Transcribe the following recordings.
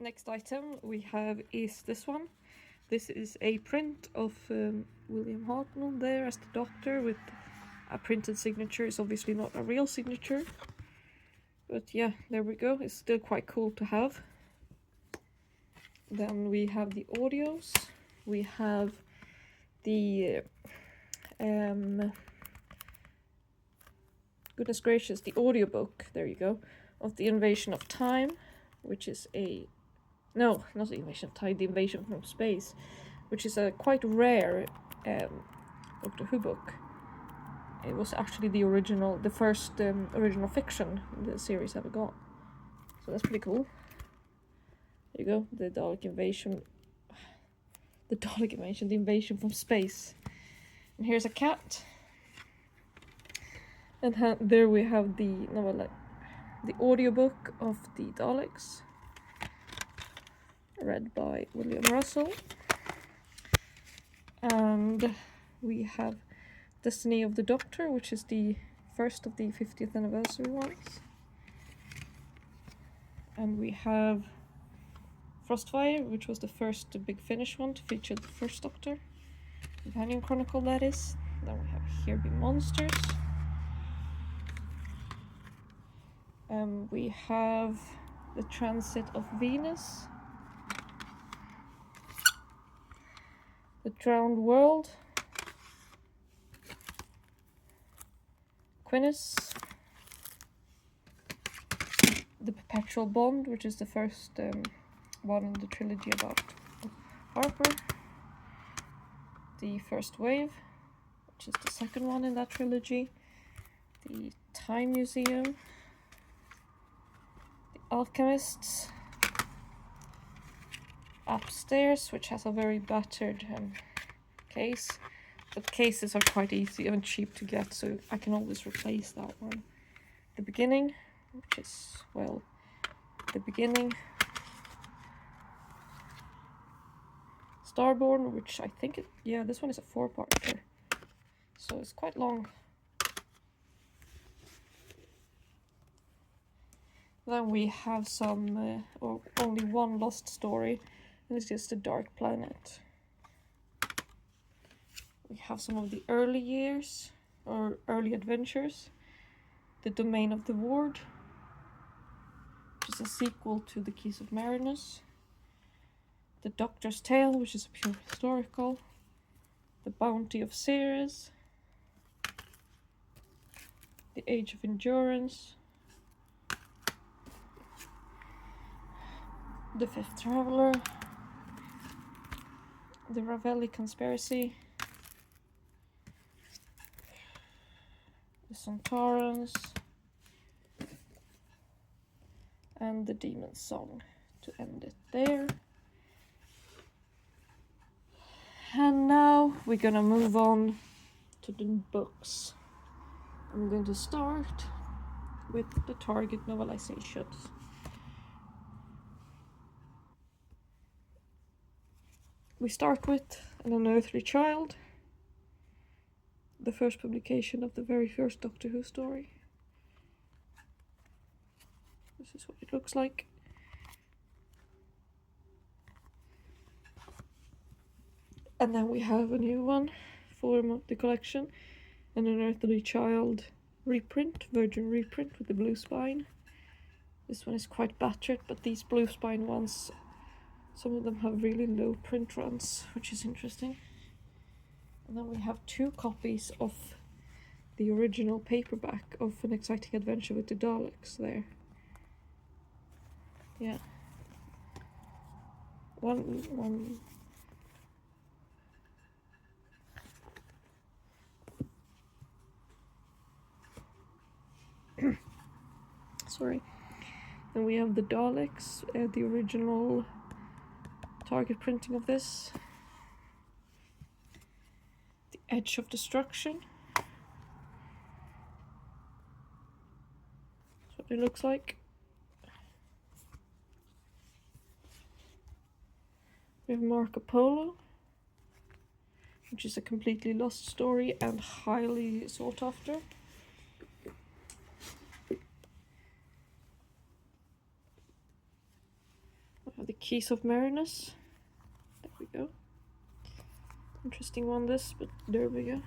Next item we have is this one. This is a print of William Hartnell there as the Doctor with a printed signature. It's obviously not a real signature, but yeah, there we go. It's still quite cool to have. Then we have the audios. We have the goodness gracious, the audiobook, there you go, of The Invasion of Time, which is a no, not The Invasion of Time, The Invasion from Space, which is a quite rare Doctor Who book. It was actually the first original fiction the series ever got. So that's pretty cool. There you go, the Dalek Invasion. The Invasion from Space. And here's a cat. And there we have the novella, the audiobook of the Daleks, read by William Russell. And we have Destiny of the Doctor, which is the first of the 50th anniversary ones. And we have Frostfire, which was the first Big Finish one to feature the first Doctor. Companion Chronicle, that is. Then we have Here Be Monsters. We have The Transit of Venus. The Drowned World. Quinnis. The Perpetual Bond, which is the first one in the trilogy about Harper. The First Wave, which is the second one in that trilogy. The Time Museum. The Alchemists. Upstairs, which has a very battered case. But cases are quite easy and cheap to get, so I can always replace that one. The Beginning, which is, well, the beginning. Starborn, which I think this one is a 4-parter, so it's quite long. Then we have some, or only one lost story, and it's just The Dark Planet. We have some of the early years, or early adventures. The Domain of the Ward, which is a sequel to The Keys of Marinus. The Doctor's Tale, which is a pure historical. The Bounty of Ceres. The Age of Endurance. The Fifth Traveler. The Ravelli Conspiracy. The Sontarans. And The Demon's Song to end it there. And now we're gonna move on to the books. I'm going to start with the Target novelizations. We start with An Unearthly Child, the first publication of the very first Doctor Who story. This is what it looks like. And then we have a new one for the collection, An Unearthly Child reprint, Virgin reprint with the blue spine. This one is quite battered, but these blue spine ones, some of them have really low print runs, which is interesting. And then we have 2 copies of the original paperback of An Exciting Adventure with the Daleks there. Yeah. One sorry. Then we have the Daleks, the original Target printing of this. The Edge of Destruction. That's what it looks like. We have Marco Polo, which is a completely lost story and highly sought after. have the Keys of Marinus. There we go. Interesting one, this, but there we go.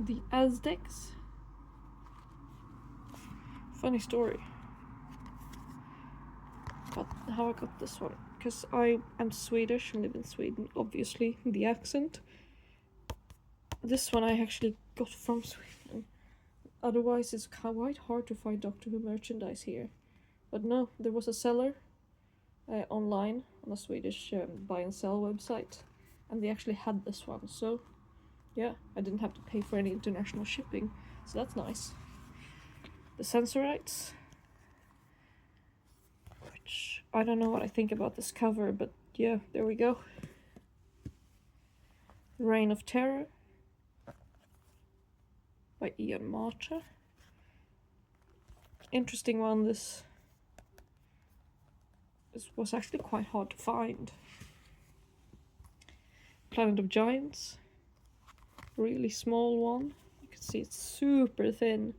The Aztecs. Funny story. But how I got this one. Because I am Swedish and live in Sweden, obviously, the accent. This one I actually got from Sweden. Otherwise, it's quite hard to find Doctor Who merchandise here. But no, there was a seller online on a Swedish buy and sell website, and they actually had this one. So, yeah, I didn't have to pay for any international shipping, so that's nice. The Sensorites, which I don't know what I think about this cover, but yeah, there we go. Reign of Terror by Ian Marter. Interesting one. This was actually quite hard to find. Planet of Giants, really small one. You can see it's super thin.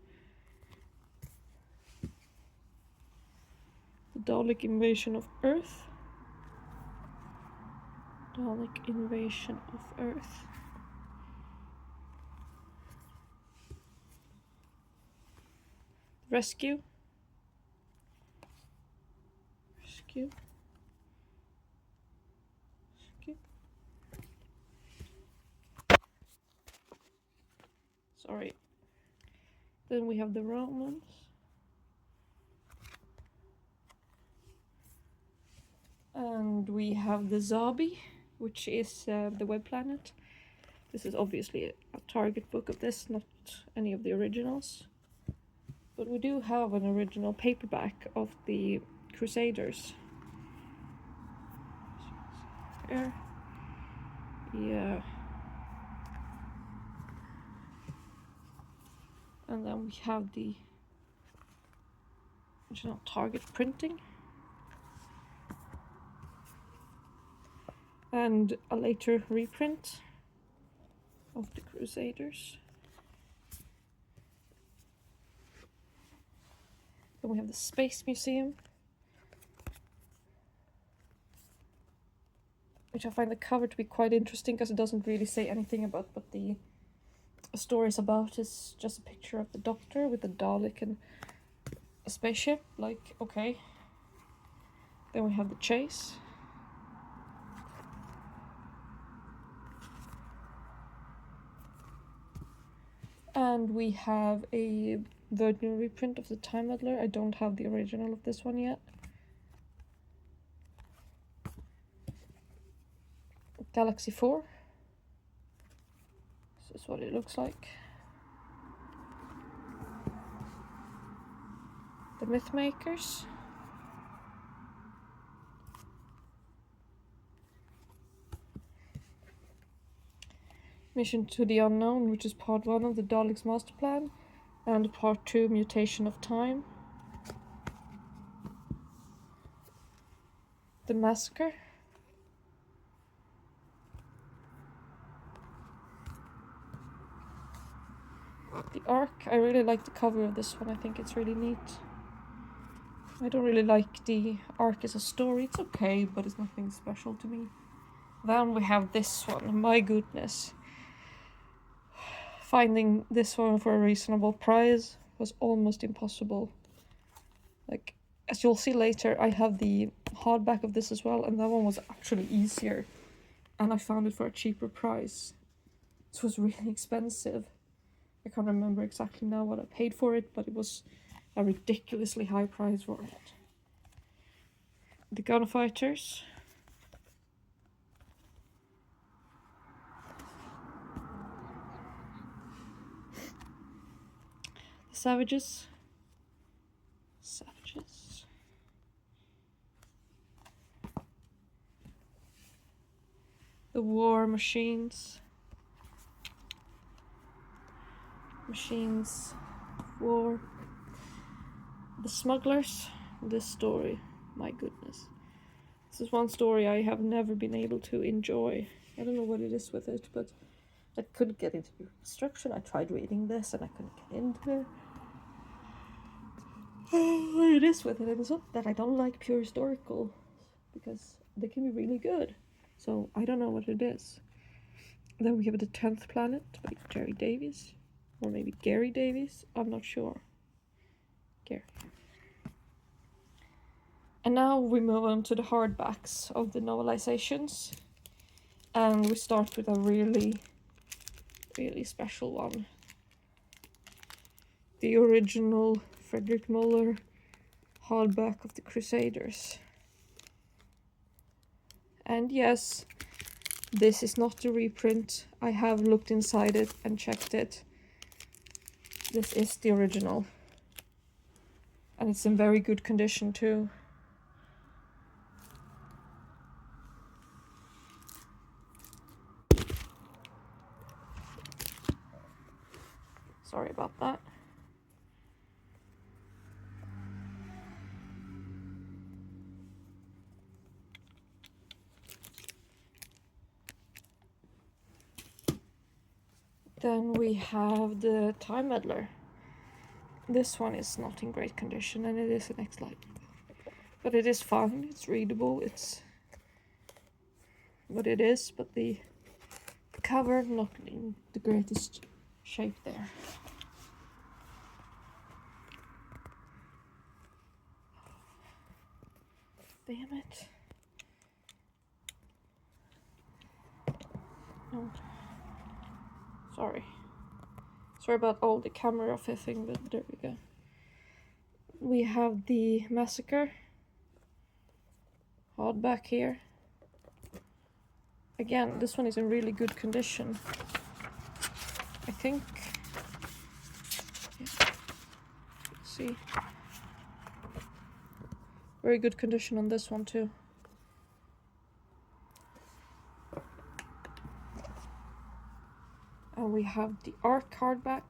The Dalek Invasion of Earth. Dalek Invasion of Earth. Rescue. Rescue. Rescue. Sorry. Then we have the Romans. And we have the Zabi, which is the web planet. This is obviously a target book of this, not any of the originals. But we do have an original paperback of the Crusaders. Here. Yeah. And then we have the original target printing. And a later reprint of the Crusaders. Then we have the Space Museum, which I find the cover to be quite interesting because it doesn't really say anything about what the story is about. It's just a picture of the Doctor with a Dalek and a spaceship. Like, okay. Then we have the Chase. And we have a Virgin reprint of the Time Meddler. I don't have the original of this one yet. Galaxy 4. This is what it looks like. The Mythmakers. Mission to the Unknown, which is part 1 of the Daleks' Master Plan, and part 2, Mutation of Time. The Massacre. The Ark. I really like the cover of this one. I think it's really neat. I don't really like the Ark as a story. It's okay, but it's nothing special to me. Then we have this one. My goodness. Finding this one for a reasonable price was almost impossible. Like, as you'll see later, I have the hardback of this as well, and that one was actually easier. And I found it for a cheaper price. This was really expensive. I can't remember exactly now what I paid for it, but it was a ridiculously high price for it. The Gunfighters. The Savages. Savages. The War Machines. Machines of War. The Smugglers. This story, my goodness. This is one story I have never been able to enjoy. I don't know what it is with it, but I couldn't get into the instruction. I tried reading this and I couldn't get into it. It is with it. It's not that I don't like pure historical, because they can be really good. So I don't know what it is. Then we have The 10th Planet by Jerry Davies, or maybe Gary Davies. I'm not sure. Gary. And now we move on to the hardbacks of the novelizations. And we start with a really, really special one. The original Frederick Muller hardback of The Crusaders. And yes, this is not a reprint. I have looked inside it and checked it. This is the original. And it's in very good condition too. Sorry about that. Then we have the Time Meddler. This one is not in great condition, and it is an X-Lite. But it is fine, it's readable, it's what it is, but the cover not in the greatest shape there. Damn it. No. Sorry about all the camera fizzing, but there we go. We have the Massacre hardback here. Again, this one is in really good condition. I think. Yeah. Let's see. Very good condition on this one too. And we have the Ark hardback.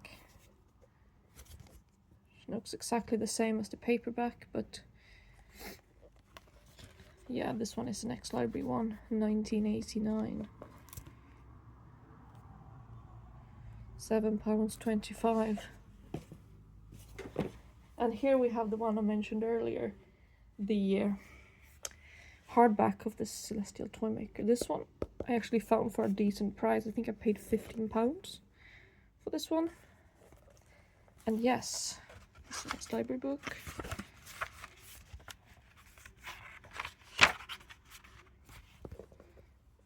It looks exactly the same as the paperback, but yeah, this one is an ex-library one, 1989. £7.25. And here we have the one I mentioned earlier, the hardback of the Celestial Toymaker. This one I actually found for a decent price. I think I paid £15 for this one. And yes, this is the next library book.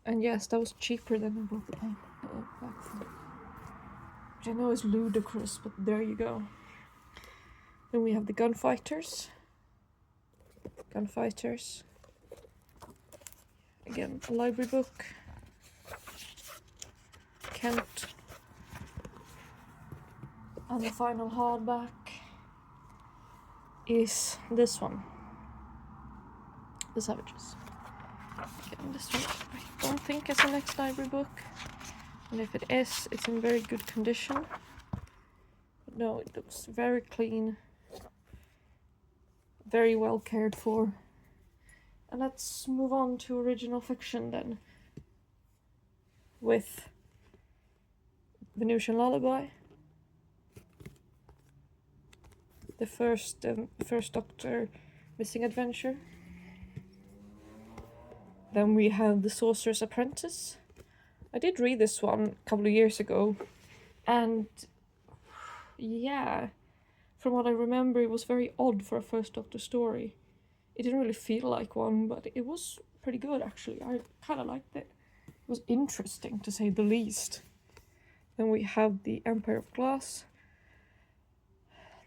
And yes, that was cheaper than I bought the paperback for. Which I know is ludicrous, but there you go. Then we have the Gunfighters. Again, a library book. Kent. And the final hardback is this one. The Savages. Again, this one I don't think is an ex-library book. And if it is, it's in very good condition. But no, it looks very clean. Very well cared for. And let's move on to original fiction then. With Venusian Lullaby. The first Doctor Missing Adventure. Then we have The Sorcerer's Apprentice. I did read this one a couple of years ago, and yeah, from what I remember, it was very odd for a first Doctor story. It didn't really feel like one, but it was pretty good actually. I kind of liked it. It was interesting to say the least. Then we have The Empire of Glass.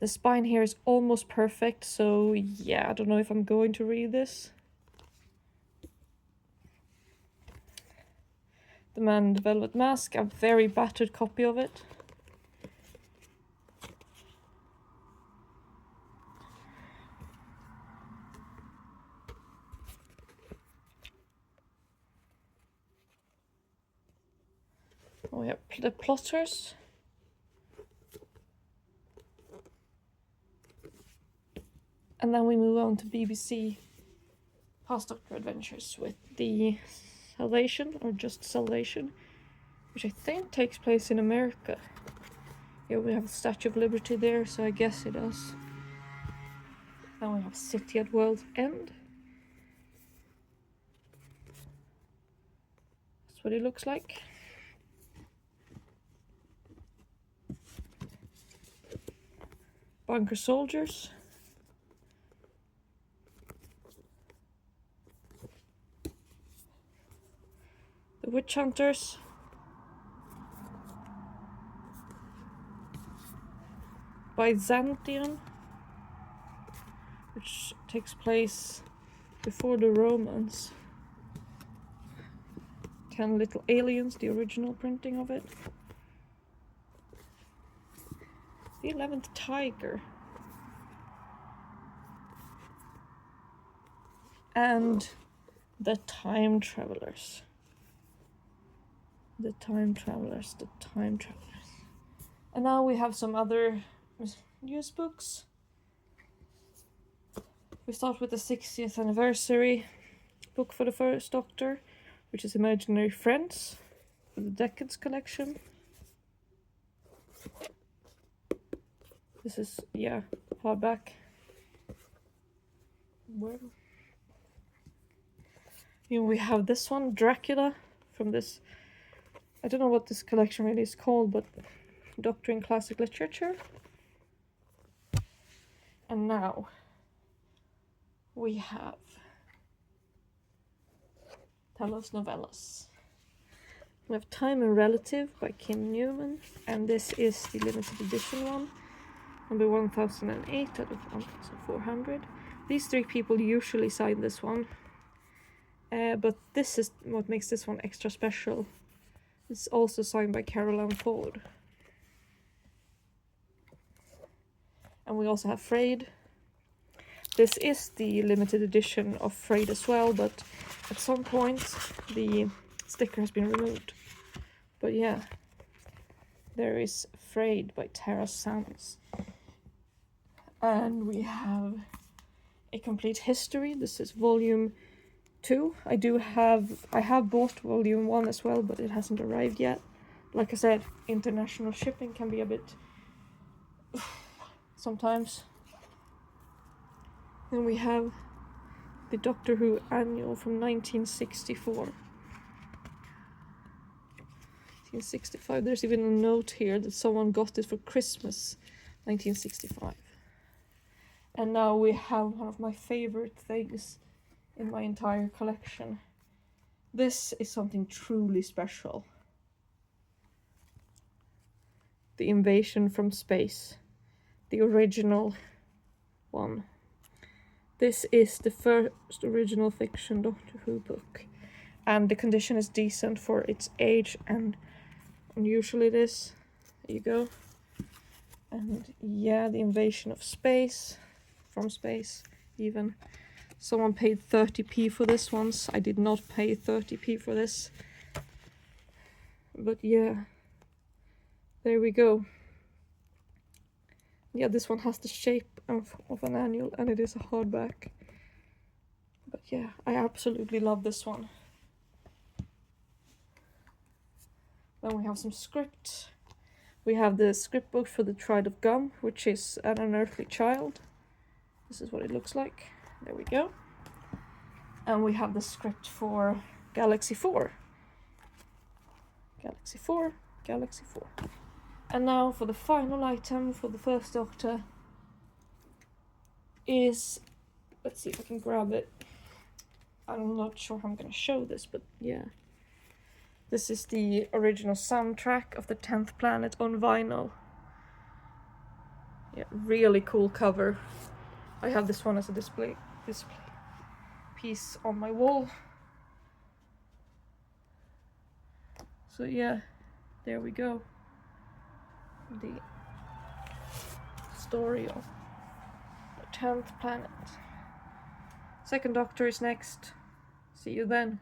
The spine here is almost perfect, so yeah, I don't know if I'm going to read this. The Man in the Velvet Mask, a very battered copy of it. We have The Plotters. And then we move on to BBC Past Doctor Adventures with the Salvation, or just Salvation, which I think takes place in America. Yeah, we have the Statue of Liberty there, so I guess it does. Then we have City at World's End. That's what it looks like. Bunker Soldiers. The Witch Hunters. Byzantium, which takes place before the Romans. 10 Little Aliens, the original printing of it. The 11th Tiger. And the Time Travelers. The Time Travelers, the Time Travelers. And now we have some other news books. We start with the 60th anniversary book for the First Doctor, which is Imaginary Friends, for the Decades collection. This is, yeah, hardback. Where? Here we have this one, Dracula, from this, I don't know what this collection really is called, but Doctor in Classic Literature. And now we have Telos Novellas. We have Time and Relative by Kim Newman, and this is the limited edition one, number 1008 out of 1400. These three people usually sign this one, but this is what makes this one extra special. It's also signed by Caroline Ford. And we also have Frayed. This is the limited edition of Frayed as well, but at some point the sticker has been removed. But yeah, there is Frayed by Tara Sands. And we have A Complete History. This is volume 2. I have bought volume 1 as well, but it hasn't arrived yet. Like I said, international shipping can be a bit sometimes. Then we have the Doctor Who Annual from 1964. 1965. There's even a note here that someone got it for Christmas, 1965. And now we have one of my favorite things in my entire collection. This is something truly special. The Invasion from Space. The original one. This is the first original fiction Doctor Who book. And the condition is decent for its age and unusual it is. There you go. And yeah, The Invasion of Space. From Space, even. Someone paid 30p for this once. I did not pay 30p for this. But yeah. There we go. Yeah, this one has the shape of an annual, and it is a hardback. But yeah, I absolutely love this one. Then we have some script. We have the script book for The Triad of Gum, which is An Unearthly Child. This is what it looks like. There we go. And we have the script for Galaxy 4. Galaxy 4, Galaxy 4. And now for the final item for the First Doctor is, let's see if I can grab it. I'm not sure how I'm gonna show this, but yeah. This is the original soundtrack of the 10th Planet on vinyl. Yeah, really cool cover. I have this one as a display piece on my wall. So yeah, there we go. The story of the 10th Planet. Second Doctor is next. See you then.